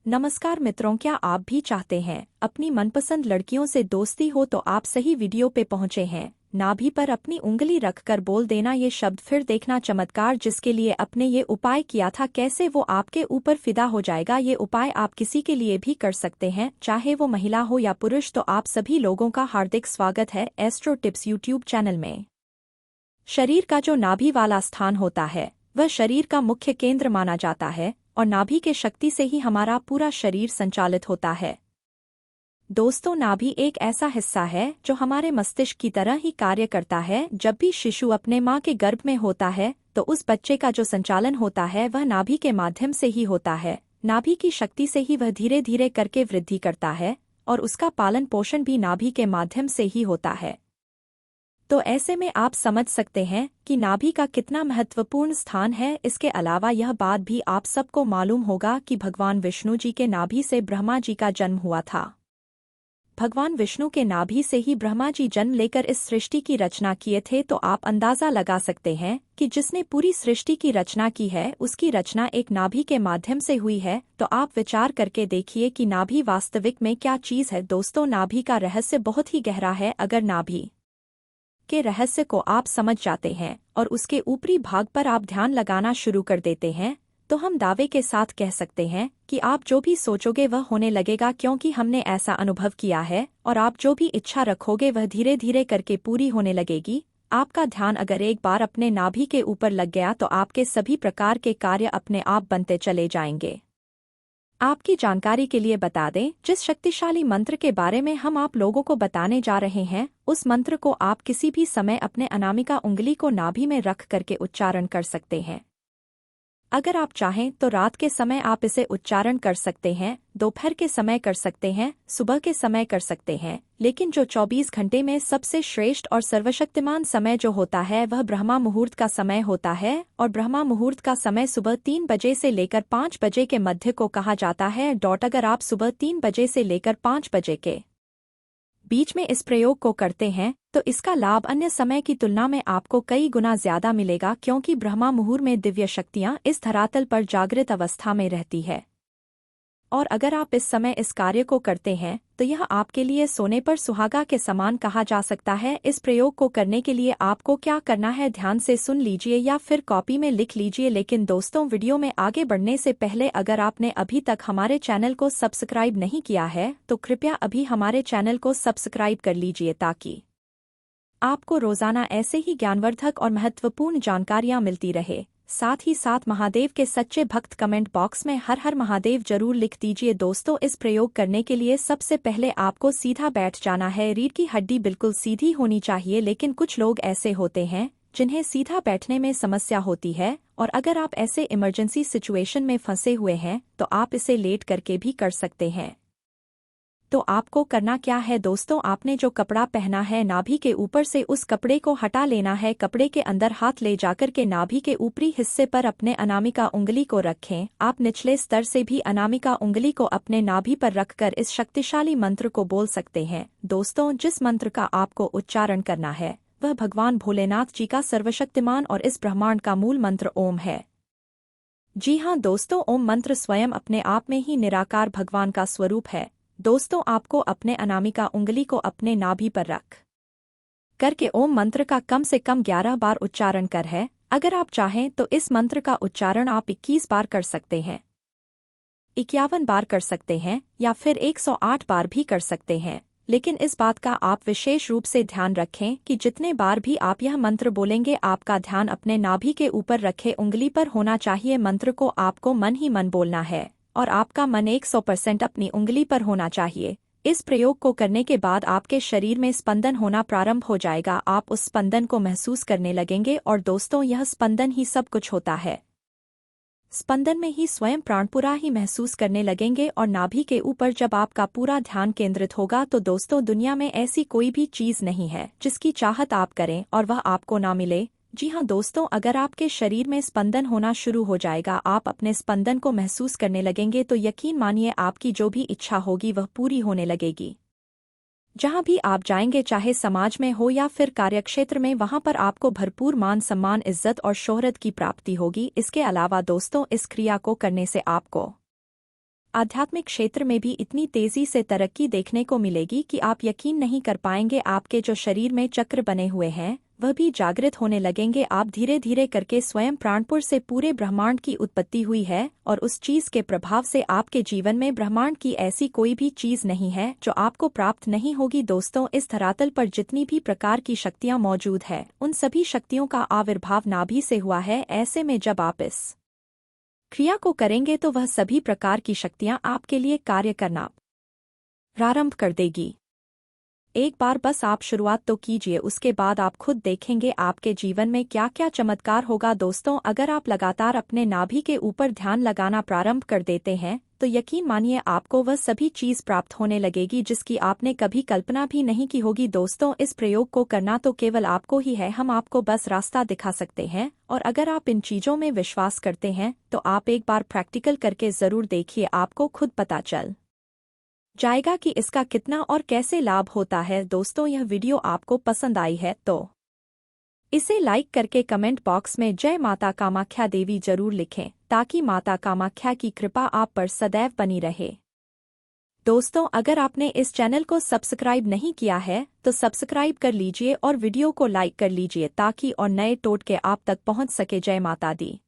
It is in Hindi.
नमस्कार मित्रों, क्या आप भी चाहते हैं अपनी मनपसंद लड़कियों से दोस्ती हो तो आप सही वीडियो पे पहुंचे हैं। नाभि पर अपनी उंगली रखकर बोल देना ये शब्द, फिर देखना चमत्कार जिसके लिए आपने ये उपाय किया था कैसे वो आपके ऊपर फिदा हो जाएगा। ये उपाय आप किसी के लिए भी कर सकते हैं, चाहे वो महिला हो या पुरुष। तो आप सभी लोगों का हार्दिक स्वागत है एस्ट्रो टिप्स यूट्यूब चैनल में। शरीर का जो नाभि वाला स्थान होता है वह शरीर का मुख्य केंद्र माना जाता है और नाभि के शक्ति से ही हमारा पूरा शरीर संचालित होता है। दोस्तों, नाभि एक ऐसा हिस्सा है जो हमारे मस्तिष्क की तरह ही कार्य करता है। जब भी शिशु अपने माँ के गर्भ में होता है तो उस बच्चे का जो संचालन होता है वह नाभि के माध्यम से ही होता है। नाभि की शक्ति से ही वह धीरे धीरे करके वृद्धि करता है और उसका पालन पोषण भी नाभि के माध्यम से ही होता है। तो ऐसे में आप समझ सकते हैं कि नाभि का कितना महत्वपूर्ण स्थान है। इसके अलावा यह बात भी आप सबको मालूम होगा कि भगवान विष्णु जी के नाभि से ब्रह्मा जी का जन्म हुआ था। भगवान विष्णु के नाभि से ही ब्रह्मा जी जन्म लेकर इस सृष्टि की रचना किए थे। तो आप अंदाजा लगा सकते हैं कि जिसने पूरी सृष्टि की रचना की है उसकी रचना एक नाभि के माध्यम से हुई है। तो आप विचार करके देखिए कि नाभि वास्तविक में क्या चीज़ है। दोस्तों, नाभि का रहस्य बहुत ही गहरा है। अगर नाभि के रहस्य को आप समझ जाते हैं और उसके ऊपरी भाग पर आप ध्यान लगाना शुरू कर देते हैं तो हम दावे के साथ कह सकते हैं कि आप जो भी सोचोगे वह होने लगेगा, क्योंकि हमने ऐसा अनुभव किया है। और आप जो भी इच्छा रखोगे वह धीरे धीरे करके पूरी होने लगेगी। आपका ध्यान अगर एक बार अपने नाभि के ऊपर लग गया तो आपके सभी प्रकार के कार्य अपने आप बनते चले जाएंगे। आपकी जानकारी के लिए बता दें, जिस शक्तिशाली मंत्र के बारे में हम आप लोगों को बताने जा रहे हैं उस मंत्र को आप किसी भी समय अपने अनामिका उंगली को नाभि में रख करके उच्चारण कर सकते हैं। अगर आप चाहें तो रात के समय आप इसे उच्चारण कर सकते हैं, दोपहर के समय कर सकते हैं, सुबह के समय कर सकते हैं, लेकिन जो 24 घंटे में सबसे श्रेष्ठ और सर्वशक्तिमान समय जो होता है वह ब्रह्मा मुहूर्त का समय होता है। और ब्रह्मा मुहूर्त का समय सुबह 3 बजे से लेकर 5 बजे के मध्य को कहा जाता है। अगर आप सुबह 3 बजे से लेकर 5 बजे के बीच में इस प्रयोग को करते हैं तो इसका लाभ अन्य समय की तुलना में आपको कई गुना ज्यादा मिलेगा, क्योंकि ब्रह्मा मुहूर्त में दिव्य शक्तियां इस धरातल पर जागृत अवस्था में रहती है। और अगर आप इस समय इस कार्य को करते हैं तो यह आपके लिए सोने पर सुहागा के समान कहा जा सकता है। इस प्रयोग को करने के लिए आपको क्या करना है, ध्यान से सुन लीजिए या फिर कॉपी में लिख लीजिए। लेकिन दोस्तों, वीडियो में आगे बढ़ने से पहले अगर आपने अभी तक हमारे चैनल को सब्सक्राइब नहीं किया है तो कृपया अभी हमारे चैनल को सब्सक्राइब कर लीजिए ताकि आपको रोजाना ऐसे ही ज्ञानवर्धक और महत्वपूर्ण जानकारियां मिलती रहे। साथ ही साथ महादेव के सच्चे भक्त कमेंट बॉक्स में हर हर महादेव जरूर लिख दीजिए। दोस्तों, इस प्रयोग करने के लिए सबसे पहले आपको सीधा बैठ जाना है। रीढ़ की हड्डी बिल्कुल सीधी होनी चाहिए, लेकिन कुछ लोग ऐसे होते हैं जिन्हें सीधा बैठने में समस्या होती है। और अगर आप ऐसे इमरजेंसी सिचुएशन में फंसे हुए हैं तो आप इसे लेट करके भी कर सकते हैं। तो आपको करना क्या है दोस्तों, आपने जो कपड़ा पहना है नाभि के ऊपर से उस कपड़े को हटा लेना है। कपड़े के अंदर हाथ ले जाकर के नाभि के ऊपरी हिस्से पर अपने अनामिका उंगली को रखें। आप निचले स्तर से भी अनामिका उंगली को अपने नाभि पर रखकर इस शक्तिशाली मंत्र को बोल सकते हैं। दोस्तों, जिस मंत्र का आपको उच्चारण करना है वह भगवान भोलेनाथ जी का सर्वशक्तिमान और इस ब्रह्मांड का मूल मंत्र ओम है। जी हाँ दोस्तों, ओम मंत्र स्वयं अपने आप में ही निराकार भगवान का स्वरूप है। दोस्तों, आपको अपने अनामिका उंगली को अपने नाभि पर रख करके ओम मंत्र का कम से कम 11 बार उच्चारण कर है। अगर आप चाहें तो इस मंत्र का उच्चारण आप 21 बार कर सकते हैं, 51 बार कर सकते हैं या फिर 108 बार भी कर सकते हैं। लेकिन इस बात का आप विशेष रूप से ध्यान रखें कि जितने बार भी आप यह मंत्र बोलेंगे आपका ध्यान अपने नाभि के ऊपर रखे उंगली पर होना चाहिए। मंत्र को आपको मन ही मन बोलना है और आपका मन 100% अपनी उंगली पर होना चाहिए। इस प्रयोग को करने के बाद आपके शरीर में स्पंदन होना प्रारंभ हो जाएगा। आप उस स्पंदन को महसूस करने लगेंगे और दोस्तों, यह स्पंदन ही सब कुछ होता है। स्पंदन में ही स्वयं प्राणपुरा ही महसूस करने लगेंगे और नाभि के ऊपर जब आपका पूरा ध्यान केंद्रित होगा तो दोस्तों, दुनिया में ऐसी कोई भी चीज नहीं है जिसकी चाहत आप करें और वह आपको ना मिले। जी हाँ दोस्तों, अगर आपके शरीर में स्पंदन होना शुरू हो जाएगा, आप अपने स्पंदन को महसूस करने लगेंगे तो यकीन मानिए आपकी जो भी इच्छा होगी वह पूरी होने लगेगी। जहाँ भी आप जाएंगे, चाहे समाज में हो या फिर कार्यक्षेत्र में, वहाँ पर आपको भरपूर मान सम्मान, इज्जत और शोहरत की प्राप्ति होगी। इसके अलावा दोस्तों, इस क्रिया को करने से आपको आध्यात्मिक क्षेत्र में भी इतनी तेजी से तरक्की देखने को मिलेगी कि आप यकीन नहीं कर पाएंगे। आपके जो शरीर में चक्र बने हुए हैं वह भी जागृत होने लगेंगे। आप धीरे धीरे करके स्वयं प्राणपुर से पूरे ब्रह्मांड की उत्पत्ति हुई है और उस चीज के प्रभाव से आपके जीवन में ब्रह्मांड की ऐसी कोई भी चीज नहीं है जो आपको प्राप्त नहीं होगी। दोस्तों, इस धरातल पर जितनी भी प्रकार की शक्तियां मौजूद है उन सभी शक्तियों का आविर्भाव नाभि से हुआ है। ऐसे में जब आप इस क्रिया को करेंगे तो वह सभी प्रकार की शक्तियां आपके लिए कार्य करना प्रारंभ कर देगी। एक बार बस आप शुरुआत तो कीजिए, उसके बाद आप खुद देखेंगे आपके जीवन में क्या क्या चमत्कार होगा। दोस्तों, अगर आप लगातार अपने नाभि के ऊपर ध्यान लगाना प्रारंभ कर देते हैं तो यकीन मानिए आपको वह सभी चीज प्राप्त होने लगेगी जिसकी आपने कभी कल्पना भी नहीं की होगी। दोस्तों, इस प्रयोग को करना तो केवल आपको ही है, हम आपको बस रास्ता दिखा सकते हैं। और अगर आप इन चीजों में विश्वास करते हैं तो आप एक बार प्रैक्टिकल करके जरूर देखिए, आपको खुद पता चल जाएगा कि इसका कितना और कैसे लाभ होता है। दोस्तों, यह वीडियो आपको पसंद आई है तो इसे लाइक करके कमेंट बॉक्स में जय माता कामाख्या देवी जरूर लिखें ताकि माता कामाख्या की कृपा आप पर सदैव बनी रहे। दोस्तों, अगर आपने इस चैनल को सब्सक्राइब नहीं किया है तो सब्सक्राइब कर लीजिए और वीडियो को लाइक कर लीजिए ताकि और नए टोटके आप तक पहुंच सके। जय माता दी।